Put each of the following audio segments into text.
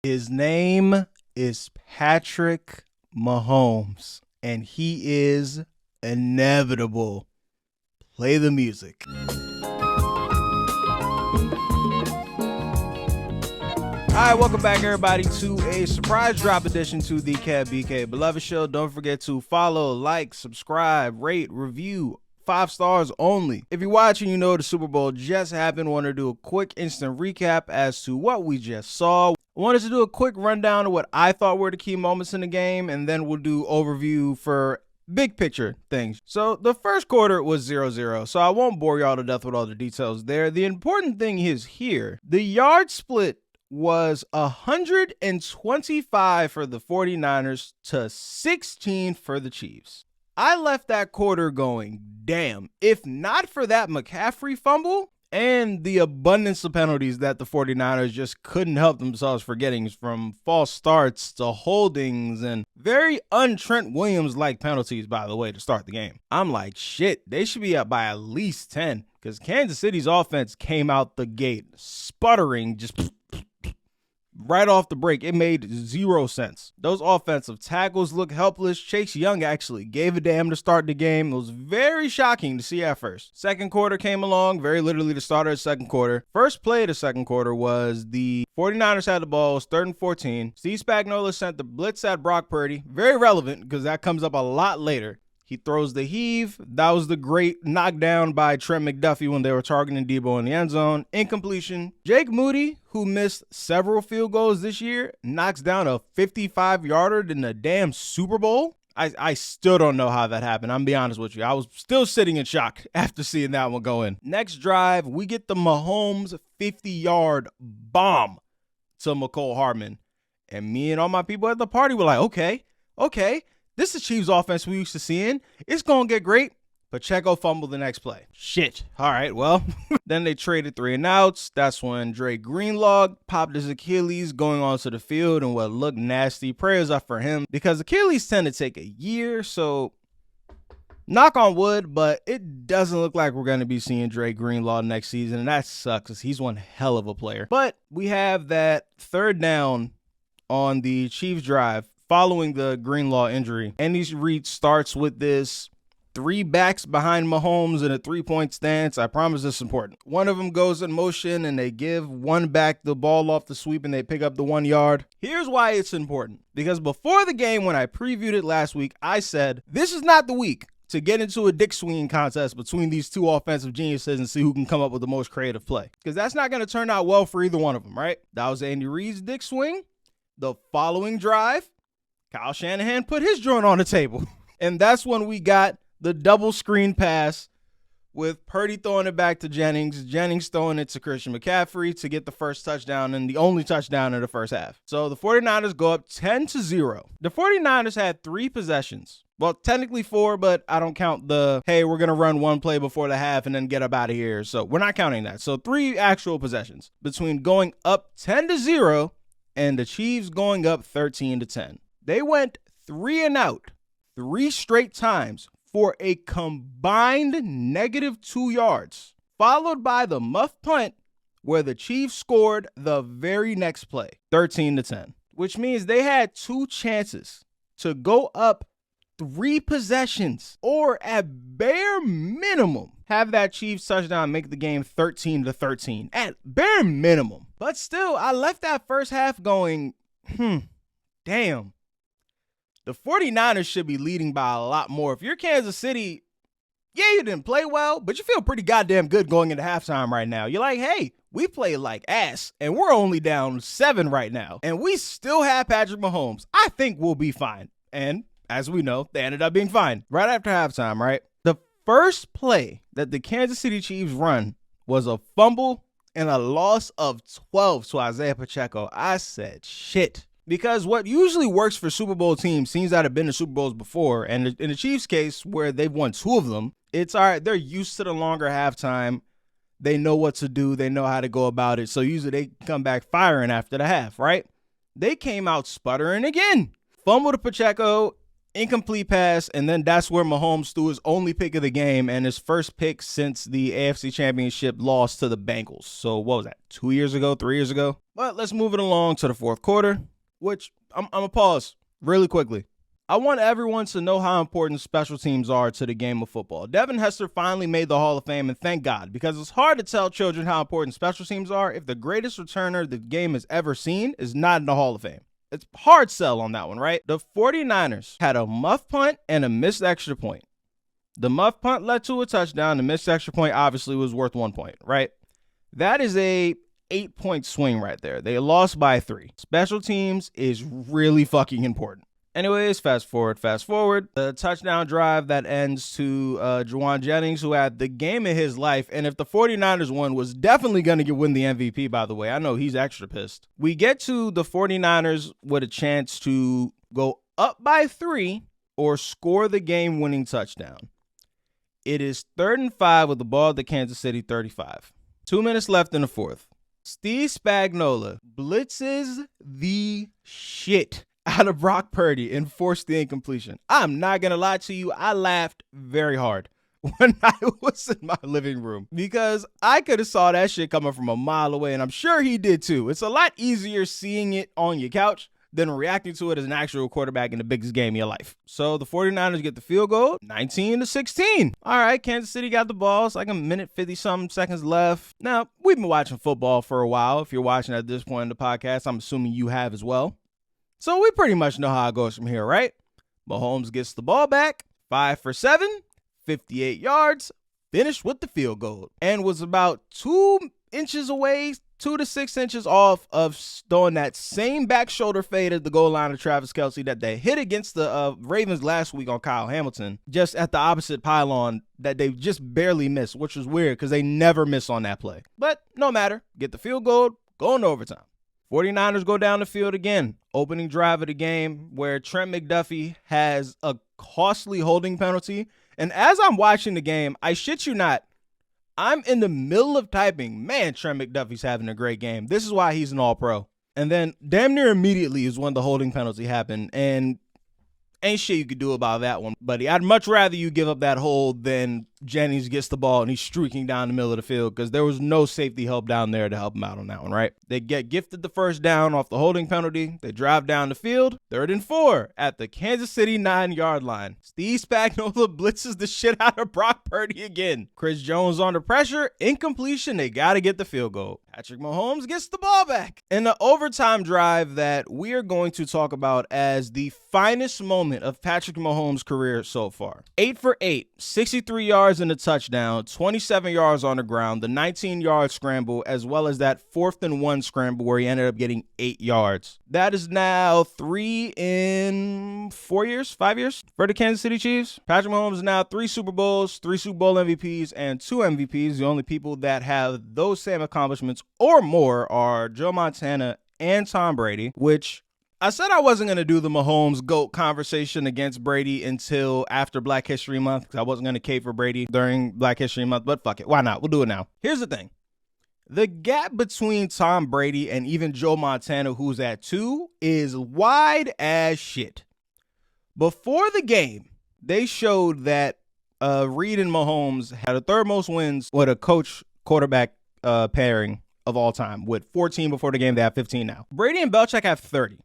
His name is Patrick Mahomes, and he is inevitable. Play the music. All right, welcome back, everybody, to a surprise drop edition to the BKA Beloved Show. Don't forget to follow, like, subscribe, rate, review. 5 stars only. If you're watching, you know the Super Bowl just happened. Want to do a quick instant recap as to what we just saw. I wanted to do a quick rundown of what I thought were the key moments in the game, and then we'll do overview for big picture things. So the first quarter was 0-0, so I won't bore y'all to death with all the details there. The important thing is here, the yard split was 125 for the 49ers to 16 for the Chiefs. I left that quarter going, damn, if not for that McCaffrey fumble and the abundance of penalties that the 49ers just couldn't help themselves for getting, from false starts to holdings and very un-Trent Williams-like penalties, by the way, to start the game. I'm like, shit, they should be up by at least 10, because Kansas City's offense came out the gate sputtering, just right off the break. It made zero sense. Those offensive tackles look helpless. Chase Young actually gave a damn to start the game. It was very shocking to see at first. Second quarter came along, very literally the start of the second quarter. First play of the second quarter was the 49ers had the ball. It was 3rd and 14. Steve Spagnuolo sent the blitz at Brock Purdy. Very relevant because that comes up a lot later. He throws the heave. That was the great knockdown by Trent McDuffie when they were targeting Debo in the end zone. Incompletion. Jake Moody, who missed several field goals this year, knocks down a 55-yarder in the damn Super Bowl. I still don't know how that happened. I'm gonna be honest with you. I was still sitting in shock after seeing that one go in. Next drive, we get the Mahomes 50-yard bomb to McCole Hardman. And me and all my people at the party were like, okay. This is Chiefs offense we used to seeing. It's going to get great. Pacheco fumbled the next play. Shit. All right, well. Then they traded 3 and outs. That's when Dre Greenlaw popped his Achilles going onto the field and what looked nasty. Prayers up for him because Achilles tend to take a year. So knock on wood, but it doesn't look like we're going to be seeing Dre Greenlaw next season. And that sucks because he's one hell of a player. But we have that 3rd down on the Chiefs drive following the Greenlaw injury. Andy Reid starts with this 3 backs behind Mahomes in a 3-point stance. I promise this is important. One of them goes in motion and they give one back the ball off the sweep and they pick up the 1 yard. Here's why it's important. Because before the game, when I previewed it last week, I said, this is not the week to get into a dick swinging contest between these 2 offensive geniuses and see who can come up with the most creative play. Because that's not going to turn out well for either one of them, right? That was Andy Reid's dick swing. The following drive, Kyle Shanahan put his joint on the table. And that's when we got the double screen pass with Purdy throwing it back to Jennings, Jennings throwing it to Christian McCaffrey to get the first touchdown and the only touchdown in the first half. So the 49ers go up 10-0. The 49ers had 3 possessions. Well, technically 4, but I don't count the, hey, we're going to run 1 play before the half and then get up out of here. So we're not counting that. So 3 actual possessions between going up 10-0 and the Chiefs going up 13-10. They went 3 and out 3 straight times for a combined -2 yards, followed by the muff punt where the Chiefs scored the very next play, 13-10, which means they had 2 chances to go up 3 possessions or at bare minimum have that Chiefs touchdown make the game 13-13 at bare minimum. But still, I left that first half going, damn. The 49ers should be leading by a lot more. If you're Kansas City, yeah, you didn't play well, but you feel pretty goddamn good going into halftime right now. You're like, hey, we played like ass, and we're only down 7 right now. And we still have Patrick Mahomes. I think we'll be fine. And as we know, they ended up being fine right after halftime, right? The first play that the Kansas City Chiefs run was a fumble and a loss of 12 to Isaiah Pacheco. I said, shit. Because what usually works for Super Bowl teams that have been to Super Bowls before, and in the Chiefs' case, where they've won 2 of them, it's all right. They're used to the longer halftime. They know what to do. They know how to go about it. So usually they come back firing after the half, right? They came out sputtering again. Fumble to Pacheco, incomplete pass, and then that's where Mahomes threw his only pick of the game and his first pick since the AFC Championship loss to the Bengals. So what was that, 2 years ago, 3 years ago? But let's move it along to the fourth quarter, which I'm going to pause really quickly. I want everyone to know how important special teams are to the game of football. Devin Hester finally made the Hall of Fame, and thank God, because it's hard to tell children how important special teams are if the greatest returner the game has ever seen is not in the Hall of Fame. It's hard sell on that one, right? The 49ers had a muff punt and a missed extra point. The muff punt led to a touchdown. The missed extra point obviously was worth 1 point, right? That is a 8-point swing right there. They lost by 3. Special teams is really fucking important. Anyways, fast forward. The touchdown drive that ends to Juwan Jennings, who had the game of his life. And if the 49ers won, was definitely going to win the MVP, by the way. I know he's extra pissed. We get to the 49ers with a chance to go up by 3 or score the game-winning touchdown. It is 3rd and 5 with the ball at the Kansas City 35. 2 minutes left in the fourth. Steve Spagnuolo blitzes the shit out of Brock Purdy and forced the incompletion. I'm not going to lie to you. I laughed very hard when I was in my living room because I could have saw that shit coming from a mile away, and I'm sure he did too. It's a lot easier seeing it on your couch than reacting to it as an actual quarterback in the biggest game of your life. So the 49ers get the field goal, 19-16. All right, Kansas City got the ball. It's like a minute, 50-something seconds left. Now, we've been watching football for a while. If you're watching at this point in the podcast, I'm assuming you have as well. So we pretty much know how it goes from here, right? Mahomes gets the ball back, 5 for 7, 58 yards, finished with the field goal, and was about 2 inches away, 2 to 6 inches off of throwing that same back shoulder fade at the goal line of Travis Kelce that they hit against the Ravens last week on Kyle Hamilton, just at the opposite pylon that they just barely missed, which was weird because they never miss on that play. But no matter, get the field goal, go into overtime. 49ers go down the field again. Opening drive of the game where Trent McDuffie has a costly holding penalty. And as I'm watching the game, I shit you not, I'm in the middle of typing, man, Trent McDuffie's having a great game. This is why he's an all-pro. And then damn near immediately is when the holding penalty happened. And ain't shit you could do about that one, buddy. I'd much rather you give up that hold than Jennings gets the ball and he's streaking down the middle of the field because there was no safety help down there to help him out on that one, right? They get gifted the first down off the holding penalty. They drive down the field. 3rd and 4 at the Kansas City 9-yard line. Steve Spagnuolo blitzes the shit out of Brock Purdy again. Chris Jones under pressure. Incompletion. They got to get the field goal. Patrick Mahomes gets the ball back. In the overtime drive that we are going to talk about as the finest moment of Patrick Mahomes' career so far. 8 for 8, 63 yards and a touchdown, 27 yards on the ground, the 19-yard scramble, as well as that 4th and 1 scramble where he ended up getting 8 yards. That is now 3 in 4 years, 5 years for the Kansas City Chiefs. Patrick Mahomes is now 3 Super Bowls, 3 Super Bowl MVPs, and 2 MVPs. The only people that have those same accomplishments or more are Joe Montana and Tom Brady, which I said I wasn't going to do the Mahomes GOAT conversation against Brady until after Black History Month because I wasn't going to cape for Brady during Black History Month, but fuck it. Why not? We'll do it now. Here's the thing. The gap between Tom Brady and even Joe Montana, who's at 2, is wide as shit. Before the game, they showed that REID and Mahomes had the 3rd most wins with a coach-quarterback pairing of all time. With 14 before the game, they have 15 now. Brady and Belichick have 30.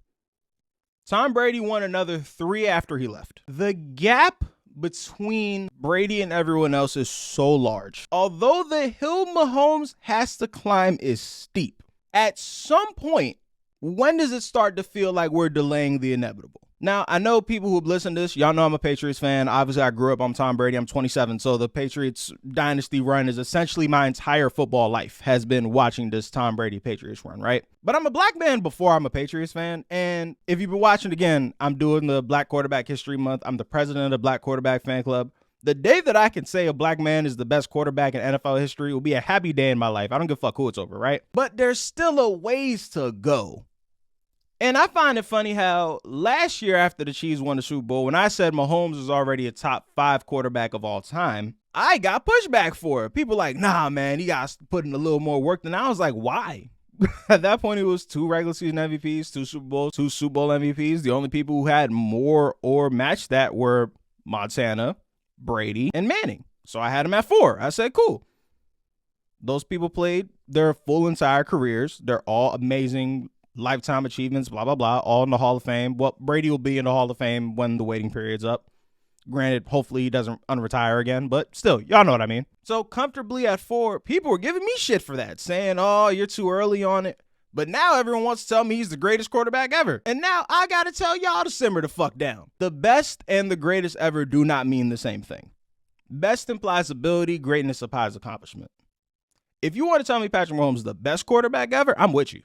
Tom Brady won another 3 after he left. The gap between Brady and everyone else is so large. Although the hill Mahomes has to climb is steep, at some point, when does it start to feel like we're delaying the inevitable? Now, I know people who've listened to this, y'all know I'm a Patriots fan. Obviously, I grew up on Tom Brady. I'm 27, so the Patriots dynasty run is essentially my entire football life has been watching this Tom Brady Patriots run, right? But I'm a black man before I'm a Patriots fan, and if you've been watching again, I'm doing the Black Quarterback History Month. I'm the president of the Black Quarterback Fan Club. The day that I can say a black man is the best quarterback in NFL history will be a happy day in my life. I don't give a fuck who it's over, right? But there's still a ways to go. And I find it funny how last year after the Chiefs won the Super Bowl, when I said Mahomes is already a top 5 quarterback of all time, I got pushback for it. People like, nah, man, he got to put in a little more work than I was like, why? At that point, it was 2 regular season MVPs, 2 Super Bowls, 2 Super Bowl MVPs. The only people who had more or matched that were Montana, Brady, and Manning. So I had him at 4. I said, cool. Those people played their full entire careers. They're all amazing lifetime achievements, blah, blah, blah, all in the Hall of Fame. Well, Brady will be in the Hall of Fame when the waiting period's up. Granted, hopefully he doesn't unretire again, but still, y'all know what I mean. So comfortably at 4, people were giving me shit for that, saying, oh, you're too early on it. But now everyone wants to tell me he's the greatest quarterback ever. And now I got to tell y'all to simmer the fuck down. The best and the greatest ever do not mean the same thing. Best implies ability, greatness implies accomplishment. If you want to tell me Patrick Mahomes is the best quarterback ever, I'm with you.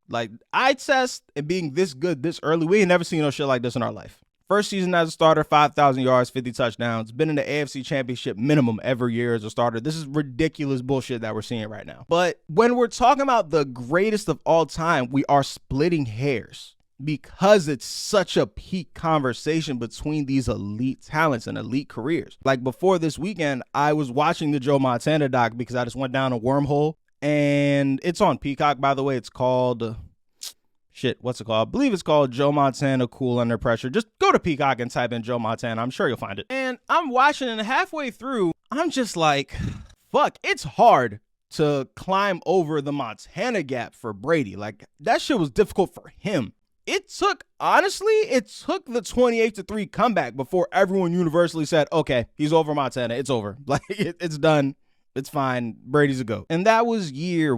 Like, eye test and being this good this early, we ain't never seen no shit like this in our life. First season as a starter, 5,000 yards, 50 touchdowns. Been in the AFC Championship minimum every year as a starter. This is ridiculous bullshit that we're seeing right now. But when we're talking about the greatest of all time, we are splitting hairs because it's such a peak conversation between these elite talents and elite careers. Like before this weekend, I was watching the Joe Montana doc because I just went down a wormhole. And it's on Peacock, by the way. It's called... what's it called? I believe it's called Joe Montana Cool Under Pressure. Just go to Peacock and type in Joe Montana. I'm sure you'll find it. And I'm watching, and halfway through, I'm just like, fuck, it's hard to climb over the Montana gap for Brady. Like, that shit was difficult for him. It took the 28-3 comeback before everyone universally said, okay, he's over Montana. It's over. Like, it's done. It's fine. Brady's a GOAT. And that was year,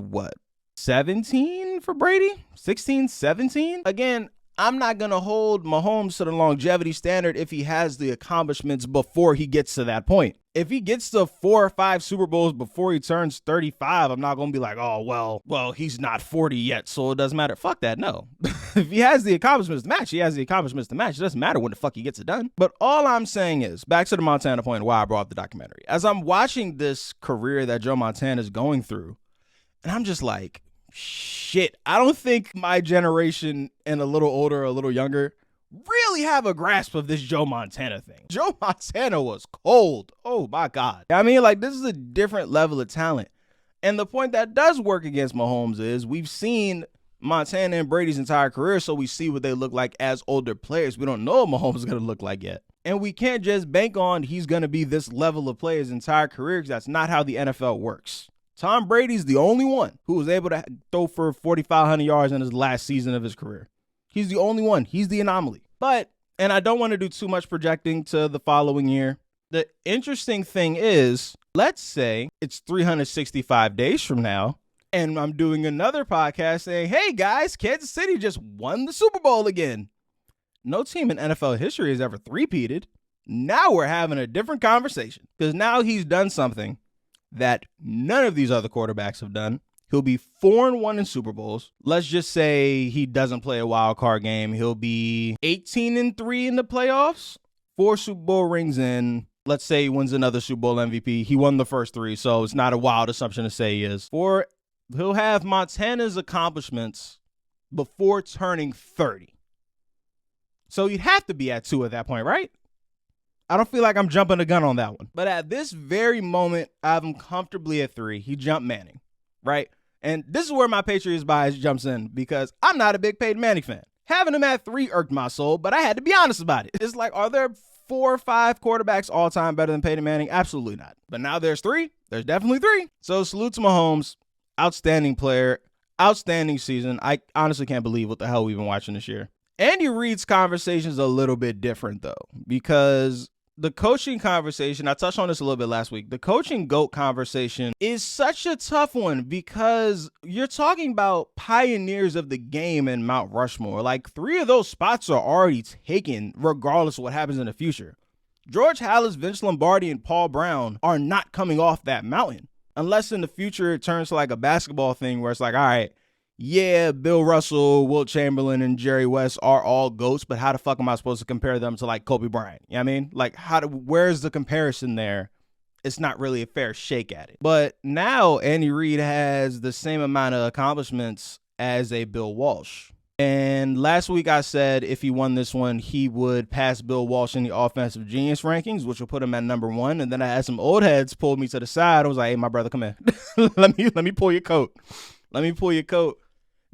17 for Brady? 16, 17? Again, I'm not going to hold Mahomes to the longevity standard if he has the accomplishments before he gets to that point. If he gets to 4 or 5 Super Bowls before he turns 35, I'm not going to be like, oh, well, he's not 40 yet, so it doesn't matter. Fuck that, no. If he has the accomplishments to match, he has the accomplishments to match. It doesn't matter when the fuck he gets it done. But all I'm saying is, back to the Montana point, why I brought up the documentary. As I'm watching this career that Joe Montana is going through, and I'm just like, shit, I don't think my generation and a little older, a little younger, really have a grasp of this Joe Montana thing. Joe Montana was cold. Oh my God. I mean, like, this is a different level of talent. And the point that does work against Mahomes is we've seen Montana and Brady's entire career, so we see what they look like as older players. We don't know what Mahomes is going to look like yet. And we can't just bank on he's going to be this level of player his entire career, because that's not how the NFL works. Tom Brady's the only one who was able to throw for 4,500 yards in his last season of his career. He's the only one. He's the anomaly. But, and I don't want to do too much projecting to the following year. The interesting thing is, let's say it's 365 days from now, and I'm doing another podcast saying, hey guys, Kansas City just won the Super Bowl again. No team in NFL history has ever three-peated. Now we're having a different conversation, because now he's done something that none of these other quarterbacks have done. He'll be 4-1 in Super Bowls. Let's just say he doesn't play a wild card game. He'll be 18-3 in the playoffs. 4 Super Bowl rings in. Let's say he wins another Super Bowl MVP. He won the first 3, so it's not a wild assumption to say he is. He'll have Montana's accomplishments before turning 30. So he'd have to be at 2 at that point, right? I don't feel like I'm jumping the gun on that one. But at this very moment, I have him comfortably at 3. He jumped Manning, right? And this is where my Patriots bias jumps in, because I'm not a big Peyton Manning fan. Having him at 3 irked my soul, but I had to be honest about it. It's like, are there 4 or 5 quarterbacks all time better than Peyton Manning? Absolutely not. But now there's 3. There's definitely 3. So salute to Mahomes. Outstanding player. Outstanding season. I honestly can't believe what the hell we've been watching this year. Andy Reid's conversation is a little bit different, though, because the coaching conversation, I touched on this a little bit last week. The coaching GOAT conversation is such a tough one, because you're talking about pioneers of the game in Mount Rushmore. Like, 3 of those spots are already taken regardless of what happens in the future. George Halas, Vince Lombardi, and Paul Brown are not coming off that mountain. Unless in the future it turns to like a basketball thing where it's like, all right, yeah, Bill Russell, Wilt Chamberlain, and Jerry West are all GOATs, but how the fuck am I supposed to compare them to like Kobe Bryant? You know what I mean? Like, where's the comparison there? It's not really a fair shake at it. But now Andy Reid has the same amount of accomplishments as a Bill Walsh. And last week I said if he won this one, he would pass Bill Walsh in the offensive genius rankings, which will put him at number 1. And then I had some old heads pull me to the side. I was like, hey, my brother, come here. let me pull your coat. Let me pull your coat.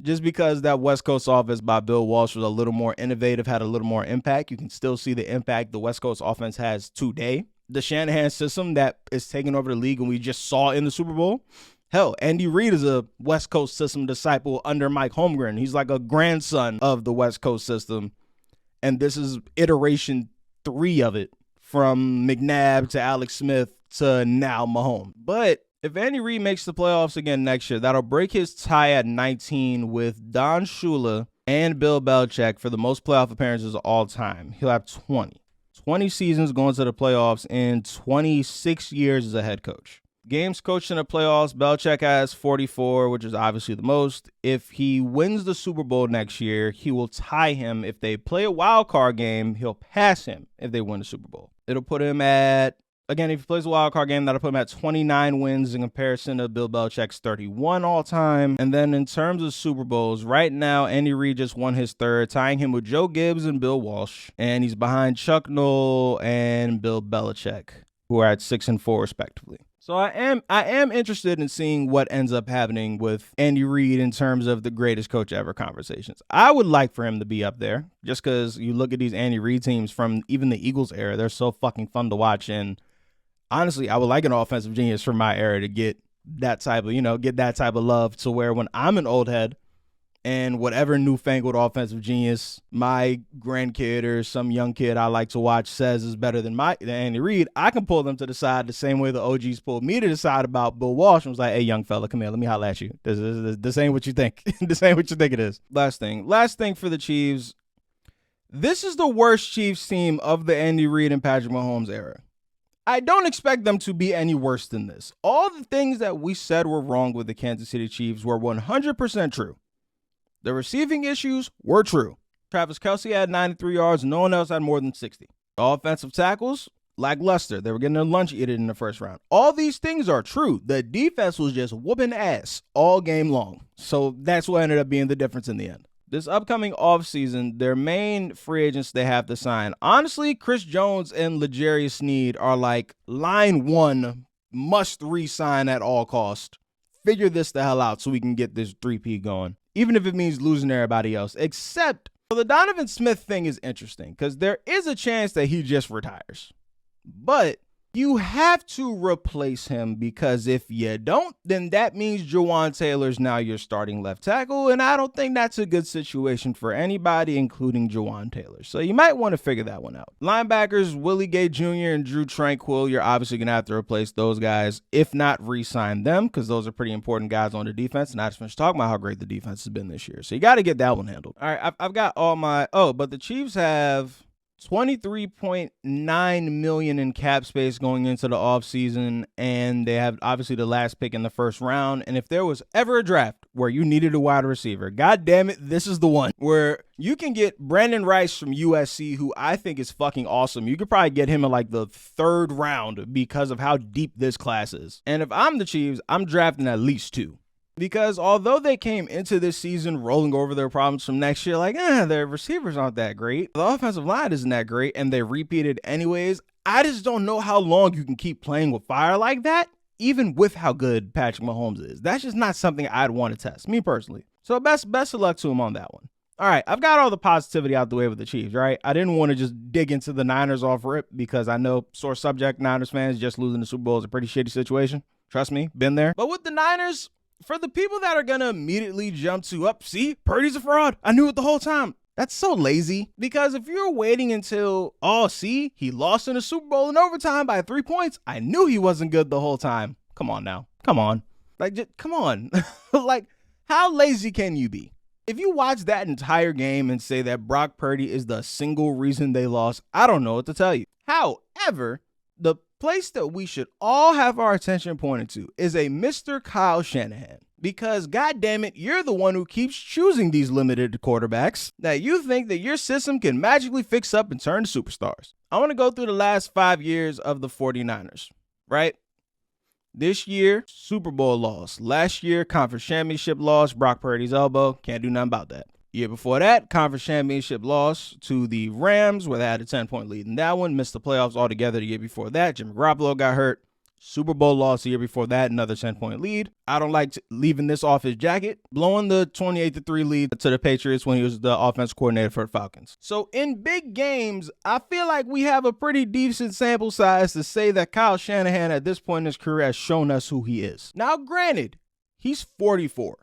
just because that West Coast offense by Bill Walsh was a little more innovative, had a little more impact. You can still see the impact the West Coast offense has today. The Shanahan system that is taking over the league and we just saw in the Super Bowl. Hell, Andy Reid is a West Coast system disciple under Mike Holmgren. He's like a grandson of the West Coast system. And this is iteration 3 of it, from McNabb to Alex Smith to now Mahomes. But if Andy Reid makes the playoffs again next year, that'll break his tie at 19 with Don Shula and Bill Belichick for the most playoff appearances of all time. He'll have 20. 20 seasons going to the playoffs in 26 years as a head coach. Games coached in the playoffs, Belichick has 44, which is obviously the most. If he wins the Super Bowl next year, he will tie him. If they play a wild card game, he'll pass him if they win the Super Bowl. It'll put him at, again, if he plays a wild card game, that'll put him at 29 wins in comparison to Bill Belichick's 31 all time. And then in terms of Super Bowls, right now, Andy Reid just won his 3rd, tying him with Joe Gibbs and Bill Walsh. And he's behind Chuck Noll and Bill Belichick, who are at 6 and 4 respectively. So I am interested in seeing what ends up happening with Andy Reid in terms of the greatest coach ever conversations. I would like for him to be up there just because you look at these Andy Reid teams from even the Eagles era. They're so fucking fun to watch. And honestly, I would like an offensive genius from my era to get that type of, get that type of love to where when I'm an old head and whatever newfangled offensive genius my grandkid or some young kid I like to watch says is better than Andy Reid, I can pull them to the side the same way the OGs pulled me to the side about Bill Walsh and was like, hey, young fella, come here, let me holler at you. This ain't what you think. This ain't what you think it is. Last thing for the Chiefs. This is the worst Chiefs team of the Andy Reid and Patrick Mahomes era. I don't expect them to be any worse than this. All the things that we said were wrong with the Kansas City Chiefs were 100% true. The receiving issues were true. Travis Kelce had 93 yards. No one else had more than 60. The offensive tackles, lackluster. They were getting their lunch eaten in the first round. All these things are true. The defense was just whooping ass all game long. So that's what ended up being the difference in the end. This upcoming offseason, their main free agents they have to sign. Honestly, Chris Jones and L'Jarius Sneed are like line 1, must re-sign at all cost. Figure this the hell out so we can get this 3P going. Even if it means losing everybody else. Except, the Donovan Smith thing is interesting because there is a chance that he just retires. But you have to replace him because if you don't, then that means Jawan Taylor's now your starting left tackle, and I don't think that's a good situation for anybody, including Jawan Taylor. So you might want to figure that one out. Linebackers, Willie Gay Jr. and Drew Tranquill, you're obviously going to have to replace those guys, if not re-sign them, because those are pretty important guys on the defense, and I just finished talking about how great the defense has been this year. So you got to get that one handled. All right, I've got all my, but the Chiefs have $23.9 million in cap space going into the offseason, and they have obviously the last pick in the first round. And if there was ever a draft where you needed a wide receiver, god damn it, this is the one where you can get Brandon Rice from USC, who I think is fucking awesome. You could probably get him in like the 3rd round because of how deep this class is. And if I'm the Chiefs, I'm drafting at least 2. Because although they came into this season rolling over their problems from next year, like, their receivers aren't that great. The offensive line isn't that great, and they repeated anyways. I just don't know how long you can keep playing with fire like that, even with how good Patrick Mahomes is. That's just not something I'd want to test, me personally. So best of luck to him on that one. All right, I've got all the positivity out the way with the Chiefs, right? I didn't want to just dig into the Niners off rip because I know, sore subject, Niners fans, just losing the Super Bowl is a pretty shitty situation. Trust me, been there. But with the Niners, for the people that are going to immediately jump to, see, Purdy's a fraud. I knew it the whole time. That's so lazy. Because if you're waiting until, see, he lost in the Super Bowl in overtime by 3 points, I knew he wasn't good the whole time. Come on now. Come on. Come on. How lazy can you be? If you watch that entire game and say that Brock Purdy is the single reason they lost, I don't know what to tell you. However, the place that we should all have our attention pointed to is a Mr. Kyle Shanahan. Because, goddammit, you're the one who keeps choosing these limited quarterbacks that you think that your system can magically fix up and turn to superstars. I want to go through the last 5 years of the 49ers, right? This year, Super Bowl loss. Last year, conference championship loss, Brock Purdy's elbow. Can't do nothing about that. Year before that, conference championship loss to the Rams, where they had a 10-point lead in that one. Missed the playoffs altogether the year before that. Jimmy Garoppolo got hurt. Super Bowl loss the year before that, another 10-point lead. I don't like leaving this off his jacket. Blowing the 28-3 lead to the Patriots when he was the offense coordinator for the Falcons. So in big games, I feel like we have a pretty decent sample size to say that Kyle Shanahan at this point in his career has shown us who he is. Now, granted, he's 44.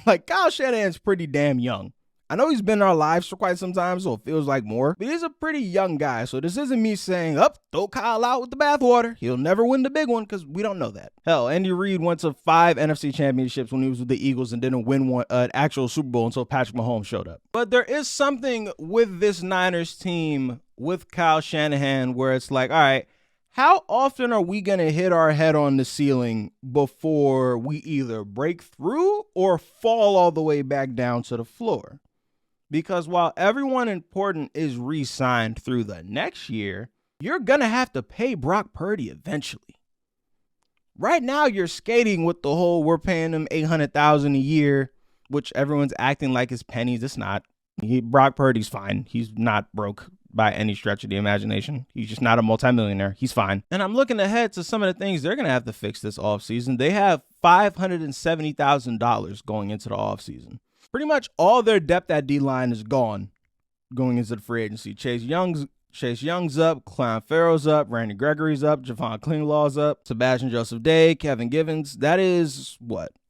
Like, Kyle Shanahan's pretty damn young. I know he's been in our lives for quite some time, so it feels like more, but he's a pretty young guy, so this isn't me saying, throw Kyle out with the bathwater. He'll never win the big one, because we don't know that. Hell, Andy Reid went to 5 NFC championships when he was with the Eagles and didn't win an actual Super Bowl until Patrick Mahomes showed up. But there is something with this Niners team, with Kyle Shanahan, where it's like, all right, how often are we going to hit our head on the ceiling before we either break through or fall all the way back down to the floor? Because while everyone important is re-signed through the next year, you're going to have to pay Brock Purdy eventually. Right now, you're skating with the whole we're paying him $800,000 a year, which everyone's acting like it's pennies. It's not. Brock Purdy's fine. He's not broke by any stretch of the imagination. He's just not a multimillionaire. He's fine. And I'm looking ahead to some of the things they're going to have to fix this offseason. They have $570,000 going into the offseason. Pretty much all their depth at D-line is gone going into the free agency. Chase Young's up, Clown Farrell's up, Randy Gregory's up, Javon Kinlaw's up, Sebastian Joseph Day, Kevin Givens. That is,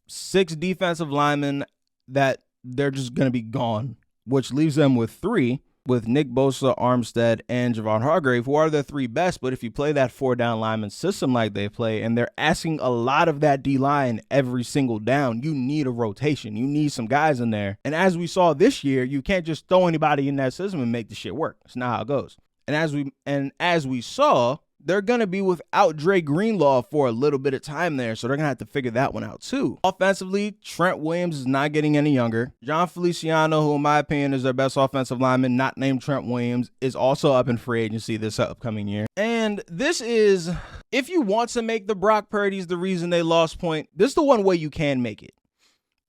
6 defensive linemen that they're just going to be gone, which leaves them with 3, with Nick Bosa, Armstead, and Javon Hargrave, who are the 3 best. But if you play that 4-down lineman system like they play, and they're asking a lot of that D-line every single down, you need a rotation. You need some guys in there. And as we saw this year, you can't just throw anybody in that system and make the shit work. It's not how it goes. And as we saw, they're going to be without Dre Greenlaw for a little bit of time there, so they're going to have to figure that one out too. Offensively, Trent Williams is not getting any younger. John Feliciano, who in my opinion is their best offensive lineman, not named Trent Williams, is also up in free agency this upcoming year. And this is, if you want to make the Brock Purdy's the reason they lost point, this is the one way you can make it.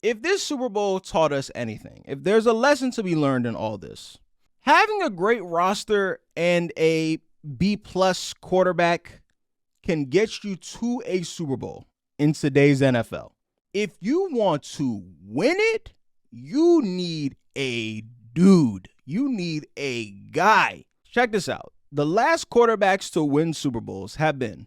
If this Super Bowl taught us anything, if there's a lesson to be learned in all this, having a great roster and a B-plus quarterback can get you to a Super Bowl in today's NFL. If you want to win it, you need a dude. You need a guy. Check this out. The last quarterbacks to win Super Bowls have been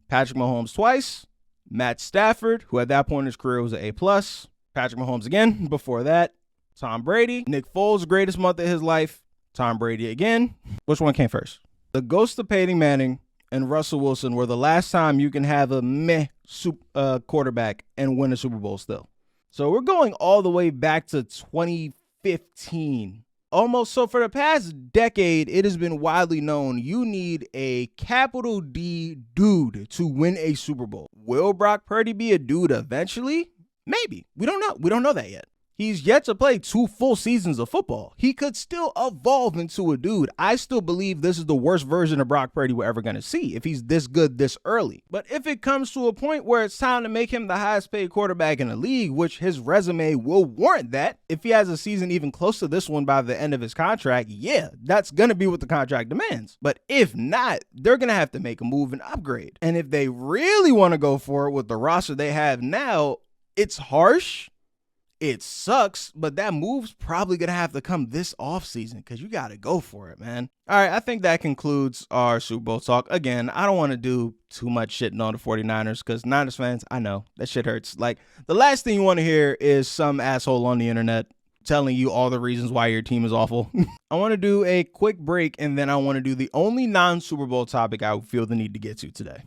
Patrick Mahomes twice, Matt Stafford, who at that point in his career was an A+, Patrick Mahomes again before that, Tom Brady, Nick Foles' greatest month of his life, Tom Brady again. Which one came first? The ghost of Peyton Manning and Russell Wilson were the last time you can have a meh quarterback and win a Super Bowl still. So we're going all the way back to 2015. Almost. So for the past decade, it has been widely known you need a capital D dude to win a Super Bowl. Will Brock Purdy be a dude eventually? Maybe. We don't know. We don't know that yet. He's yet to play 2 full seasons of football. He could still evolve into a dude. I still believe this is the worst version of Brock Purdy we're ever going to see if he's this good this early. But if it comes to a point where it's time to make him the highest paid quarterback in the league, which his resume will warrant that, if he has a season even close to this one by the end of his contract, yeah, that's going to be what the contract demands. But if not, they're going to have to make a move and upgrade. And if they really want to go for it with the roster they have now, it's harsh. It sucks, but that move's probably going to have to come this offseason because you got to go for it, man. All right, I think that concludes our Super Bowl talk. Again, I don't want to do too much shitting on the 49ers because Niners fans, I know, that shit hurts. Like, the last thing you want to hear is some asshole on the internet telling you all the reasons why your team is awful. I want to do a quick break, and then I want to do the only non-Super Bowl topic I feel the need to get to today.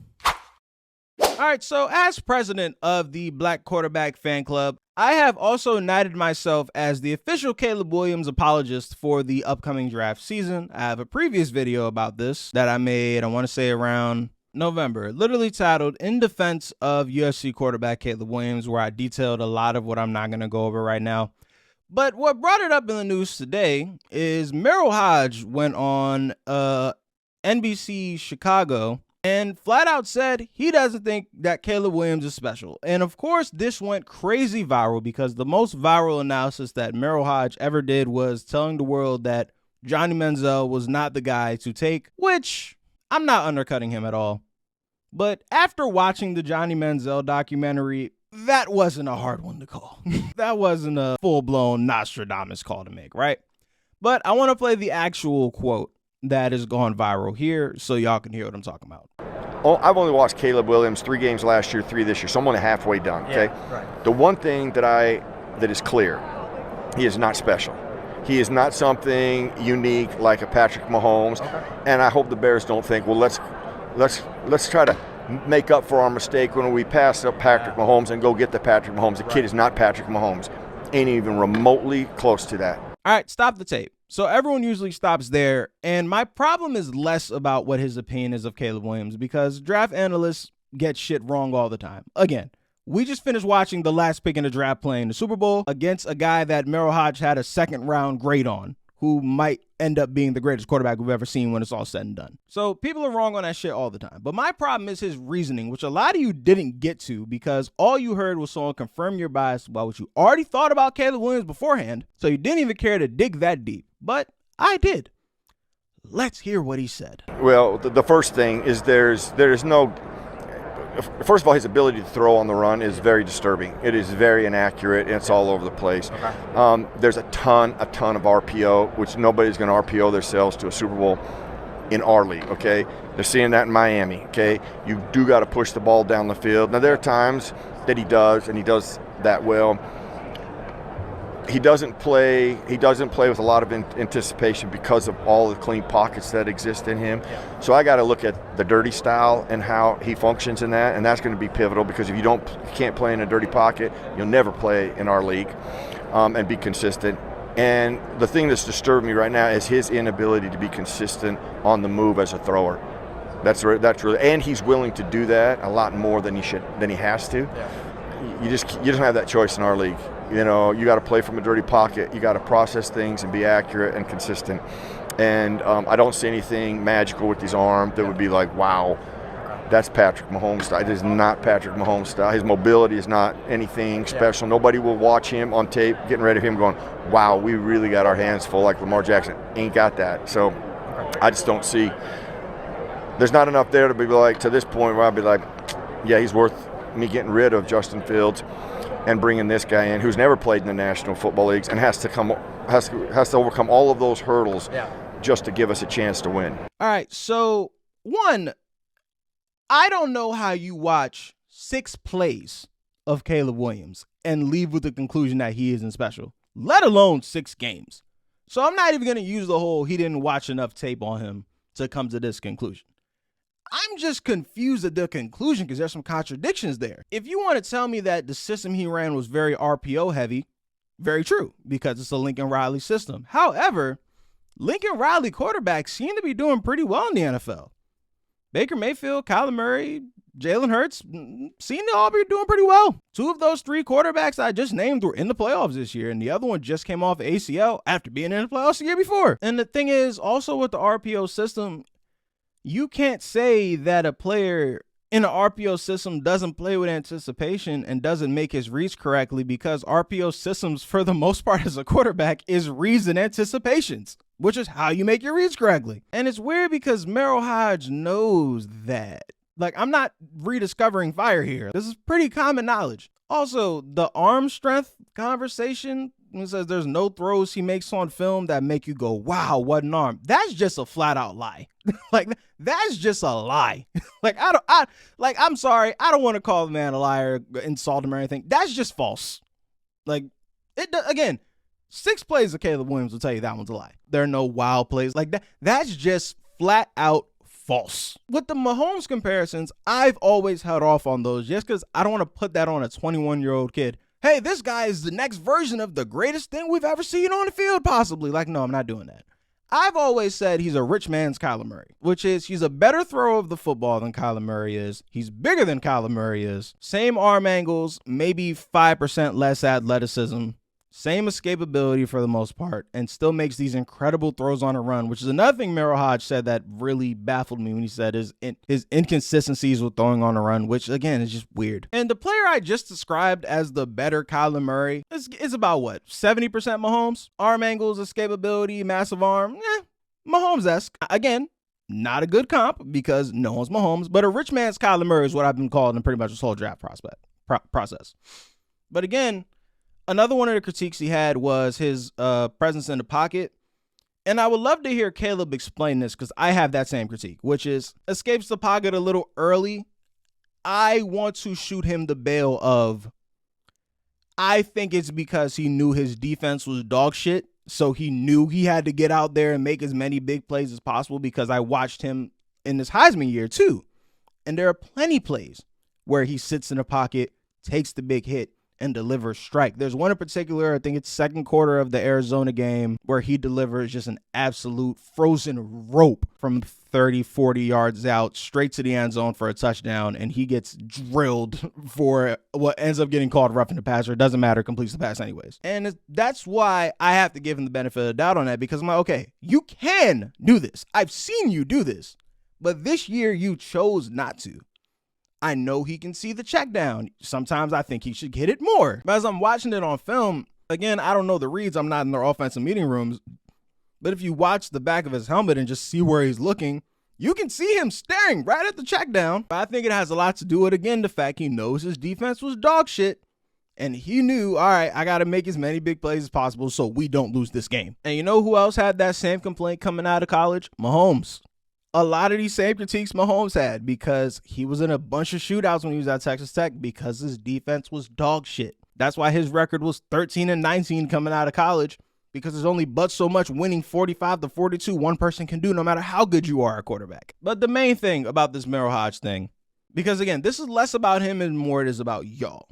All right, so as president of the Black Quarterback Fan Club, I have also knighted myself as the official Caleb Williams apologist for the upcoming draft season. I have a previous video about this that I made, I want to say around November, literally titled In Defense of USC Quarterback Caleb Williams, where I detailed a lot of what I'm not going to go over right now. But what brought it up in the news today is MERRILL HOGE went on NBC Chicago and flat out said he doesn't think that Caleb Williams is special. And of course, this went crazy viral because the most viral analysis that MERRILL HOGE ever did was telling the world that Johnny Manziel was not the guy to take, which I'm not undercutting him at all. But after watching the Johnny Manziel documentary, that wasn't a hard one to call. That wasn't a full-blown Nostradamus call to make, right? But I want to play the actual quote that has gone viral here so y'all can hear what I'm talking about. Oh, I've only watched Caleb Williams 3 games last year, 3 this year, so I'm only halfway done, okay? Yeah, right. The one thing that is clear, he is not special. He is not something unique like a Patrick Mahomes, okay. And I hope the Bears don't think, well, let's try to make up for our mistake when we pass up Patrick Mahomes and go get the Patrick Mahomes. The kid is not Patrick Mahomes. Ain't even remotely close to that. All right, stop the tape. So everyone usually stops there, and my problem is less about what his opinion is of Caleb Williams because draft analysts get shit wrong all the time. Again, we just finished watching the last pick in the draft playing the Super Bowl against a guy that MERRILL HOGE had a second-round grade on, who might end up being the greatest quarterback we've ever seen when it's all said and done. So people are wrong on that shit all the time. But my problem is his reasoning, which a lot of you didn't get to because all you heard was someone confirm your bias about what you already thought about Caleb Williams beforehand, so you didn't even care to dig that deep. But I did. Let's hear what he said. Well, the first thing is there's no... First of all, his ability to throw on the run is very disturbing. It is very inaccurate, and it's all over the place. Okay. There's a ton of RPO, which nobody's going to RPO themselves to a Super Bowl in our league, okay? They're seeing that in Miami, okay? You do got to push the ball down the field. Now, there are times that he does, and he does that well. He doesn't play with a lot of anticipation because of all the clean pockets that exist in him. So I got to look at the dirty style and how he functions in that, and that's going to be pivotal because if you can't play in a dirty pocket, you'll never play in our league and be consistent. And the thing that's disturbing me right now is his inability to be consistent on the move as a thrower. That's really, and he's willing to do that a lot more than he has to. Yeah. You just don't have that choice in our league. You know, you got to play from a dirty pocket. You got to process things and be accurate and consistent. And I don't see anything magical with his arm that would be like, wow, that's Patrick Mahomes style. It is not Patrick Mahomes style. His mobility is not anything special. Yeah. Nobody will watch him on tape, getting ready for him going, wow, we really got our hands full like Lamar Jackson. Ain't got that. So I just don't see. There's not enough there to be like, to this point where I'd be like, yeah, he's worth me getting rid of Justin Fields and bringing this guy in who's never played in the National Football Leagues and has to overcome all of those hurdles just to give us a chance to win. All right, so one, I don't know how you watch 6 plays of Caleb Williams and leave with the conclusion that he isn't special, let alone 6 games. So I'm not even going to use the whole he didn't watch enough tape on him to come to this conclusion. I'm just confused at the conclusion because there's some contradictions there. If you want to tell me that the system he ran was very RPO heavy, very true, because it's a Lincoln Riley system. However, Lincoln Riley quarterbacks seem to be doing pretty well in the NFL. Baker Mayfield, Kyler Murray, Jalen Hurts seem to all be doing pretty well. 2 of those 3 quarterbacks I just named were in the playoffs this year, and the other one just came off ACL after being in the playoffs the year before. And the thing is, also with the RPO system, you can't say that a player in an RPO system doesn't play with anticipation and doesn't make his reads correctly because RPO systems, for the most part as a quarterback, is reads and anticipations, which is how you make your reads correctly. And it's weird because MERRILL HOGE knows that. Like, I'm not rediscovering fire here. This is pretty common knowledge. Also, the arm strength conversation, when it says there's no throws he makes on film that make you go, wow, what an arm. That's just a flat out lie. Like, that's just a lie. I'm sorry. I don't want to call the man a liar, insult him or anything. That's just false. Like, again, 6 plays of Caleb Williams will tell you that one's a lie. There are no wild plays like that. That's just flat out false. With the Mahomes comparisons, I've always held off on those just because I don't want to put that on a 21-year-old kid. Hey, this guy is the next version of the greatest thing we've ever seen on the field, possibly. Like, no, I'm not doing that. I've always said he's a rich man's Kyler Murray, which is he's a better thrower of the football than Kyler Murray is. He's bigger than Kyler Murray is. Same arm angles, maybe 5% less athleticism. Same escapability for the most part, and still makes these incredible throws on a run, which is another thing MERRILL HOGE said that really baffled me when he said his inconsistencies with throwing on a run, which, again, is just weird. And the player I just described as the better Kyler Murray is about, what, 70% Mahomes? Arm angles, escapability, massive arm, Mahomes-esque. Again, Not a good comp because no one's Mahomes, but a rich man's Kyler Murray is what I've been called in pretty much this whole draft process. But again, another one of the critiques he had was his presence in the pocket. And I would love to hear Caleb explain this because I have that same critique, which is escapes the pocket a little early. I want to shoot him the bail of, I think it's because he knew his defense was dog shit. So he knew he had to get out there and make as many big plays as possible because I watched him in this Heisman year too. And there are plenty plays where he sits in the pocket, takes the big hit, and delivers strike. There's one in particular, I think it's second quarter of the Arizona game, where he delivers just an absolute frozen rope from 30, 40 yards out straight to the end zone for a touchdown, and he gets drilled for what ends up getting called roughing the passer. It doesn't matter, completes the pass anyways. And that's why I have to give him the benefit of the doubt on that, because I'm like, okay, you can do this. I've seen you do this, but this year you chose not to. I know he can see the check down. Sometimes I think he should hit it more. But as I'm watching it on film, again, I don't know the reads. I'm not in their offensive meeting rooms. But if you watch the back of his helmet and just see where he's looking, you can see him staring right at the check down. But I think it has a lot to do with, again, the fact he knows his defense was dog shit. And he knew, all right, I got to make as many big plays as possible so we don't lose this game. And you know who else had that same complaint coming out of college? Mahomes. A lot of these same critiques Mahomes had because he was in a bunch of shootouts when he was at Texas Tech because his defense was dog shit. That's why his record was 13-19 coming out of college, because there's only but so much winning 45-42 one person can do no matter how good you are at quarterback. But the main thing about this MERRILL HOGE thing, because again, this is less about him and more it is about y'all,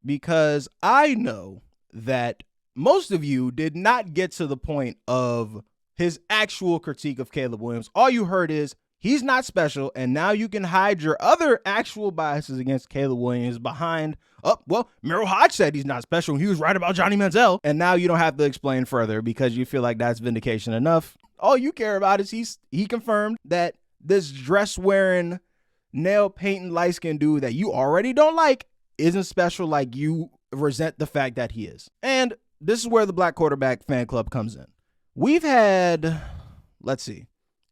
because I know that most of you did not get to the point of his actual critique of Caleb Williams. All you heard is he's not special, and now you can hide your other actual biases against Caleb Williams behind, MERRILL HOGE said he's not special. He was right about Johnny Manziel, and now you don't have to explain further because you feel like that's vindication enough. All you care about is he confirmed that this dress-wearing, nail-painting, light-skinned dude that you already don't like isn't special like you resent the fact that he is. And this is where the Black Quarterback Fan Club comes in. We've had, let's see,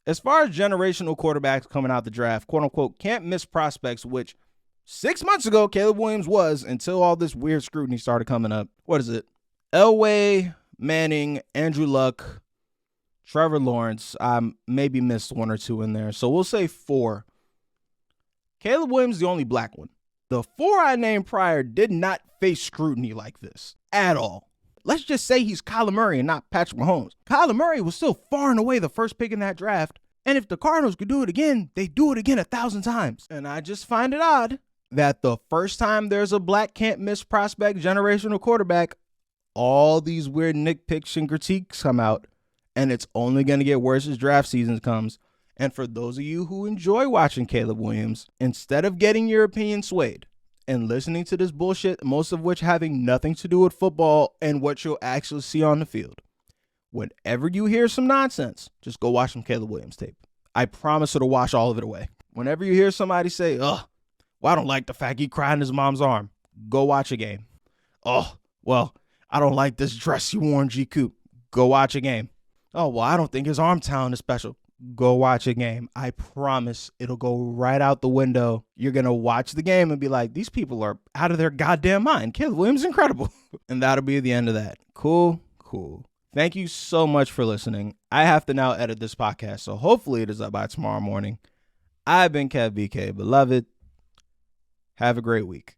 as far as generational quarterbacks coming out the draft, quote unquote, can't miss prospects, which 6 months ago, Caleb Williams was until all this weird scrutiny started coming up. What is it? Elway, Manning, Andrew Luck, Trevor Lawrence. I maybe missed one or two in there. So we'll say 4. Caleb Williams is the only black one. The 4 I named prior did not face scrutiny like this at all. Let's just say he's Kyler Murray and not Patrick Mahomes. Kyler Murray was still far and away the first pick in that draft. And if the Cardinals could do it again, they do it again 1,000 times. And I just find it odd that the first time there's a black can't miss prospect generational quarterback, all these weird nitpicks and critiques come out. And it's only going to get worse as draft season comes. And for those of you who enjoy watching Caleb Williams, instead of getting your opinion swayed and listening to this bullshit, most of which having nothing to do with football and what you'll actually see on the field, whenever you hear some nonsense, just go watch some Caleb Williams tape. I promise it'll wash all of it away. Whenever you hear somebody say, well, I don't like the fact he cried in his mom's arm, go watch a game. I don't like this dress he wore in GQ. Go watch a game. I don't think his arm talent is special. Go watch a game. I promise it'll go right out the window. You're going to watch the game and be like, these people are out of their goddamn mind. Caleb Williams is incredible. And that'll be the end of that. Cool. Thank you so much for listening. I have to now edit this podcast, so hopefully it is up by tomorrow morning. I've been Kev BK, beloved. Have a great week.